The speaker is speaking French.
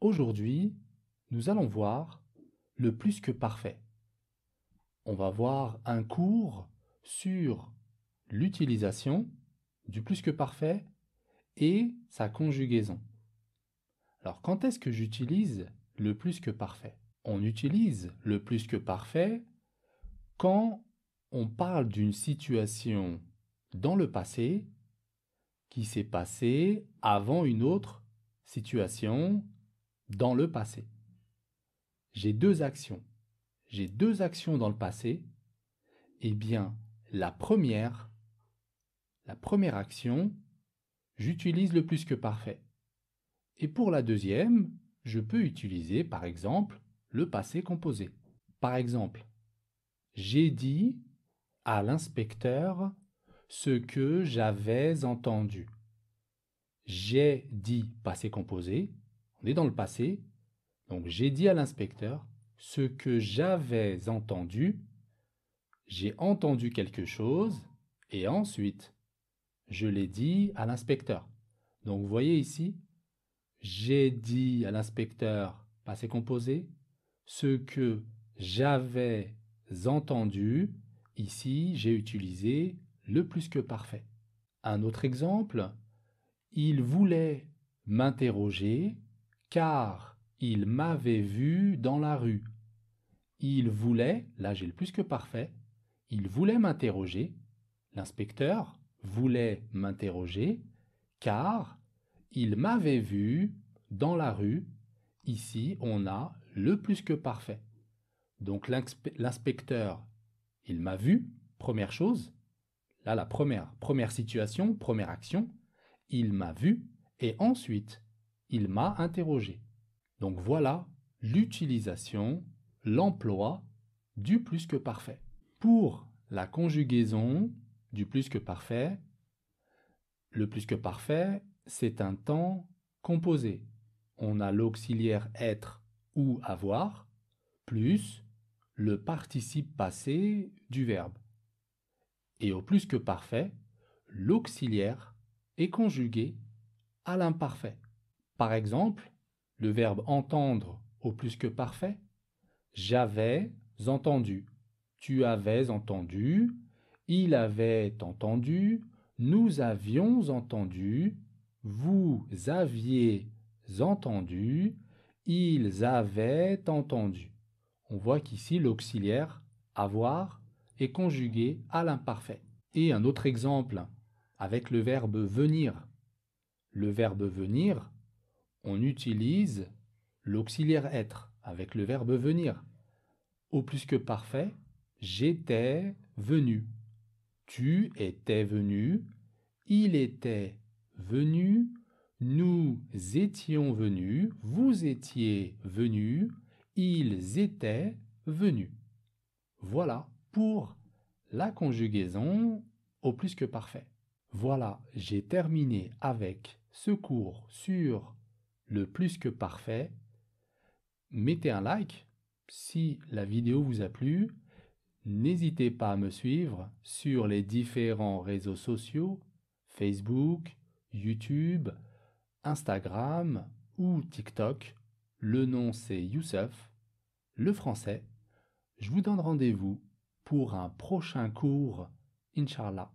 Aujourd'hui, nous allons voir le plus que parfait. On va voir un cours sur l'utilisation du plus que parfait et sa conjugaison. Alors, quand est-ce que j'utilise le plus que parfait? On utilise le plus que parfait quand on parle d'une situation dans le passé qui s'est passée avant une autre situation dans le passé. J'ai deux actions. J'ai deux actions dans le passé. Eh bien, la première action, j'utilise le plus que parfait. Et pour la deuxième, je peux utiliser, par exemple, le passé composé. Par exemple, j'ai dit à l'inspecteur ce que j'avais entendu. J'ai dit passé composé, on est dans le passé, donc j'ai dit à l'inspecteur ce que j'avais entendu. J'ai entendu quelque chose et ensuite je l'ai dit à l'inspecteur. Donc vous voyez ici, j'ai dit à l'inspecteur passé composé ce que j'avais entendu. Ici, j'ai utilisé le plus que parfait. Un autre exemple, il voulait m'interroger car il m'avait vu dans la rue. Il voulait, là j'ai le plus que parfait, il voulait m'interroger, l'inspecteur voulait m'interroger car il m'avait vu dans la rue. Ici, on a le plus que parfait. Donc l'inspecteur, il m'a vu, première chose. Là, la première situation, première action. Il m'a vu et ensuite, il m'a interrogé. Donc voilà l'utilisation, l'emploi du plus que parfait. Pour la conjugaison du plus que parfait, le plus que parfait, c'est un temps composé. On a l'auxiliaire être ou avoir, plus le participe passé du verbe. Et au plus que parfait, l'auxiliaire est conjugué à l'imparfait. Par exemple, le verbe entendre au plus que parfait, j'avais entendu, tu avais entendu, il avait entendu, nous avions entendu, vous aviez entendu, ils avaient entendu. On voit qu'ici l'auxiliaire avoir est conjugué à l'imparfait. Et un autre exemple avec le verbe venir. Le verbe venir, on utilise l'auxiliaire être avec le verbe venir. Au plus que parfait, j'étais venu. Tu étais venu. Il était venu. Nous étions venus. Vous étiez venus. Ils étaient venus. Voilà pour la conjugaison au plus que parfait. Voilà, j'ai terminé avec ce cours sur le plus que parfait. Mettez un like si la vidéo vous a plu. N'hésitez pas à me suivre sur les différents réseaux sociaux, Facebook, YouTube, Instagram ou TikTok. Le nom c'est Youssef, le français. Je vous donne rendez-vous pour un prochain cours, Inch'Allah.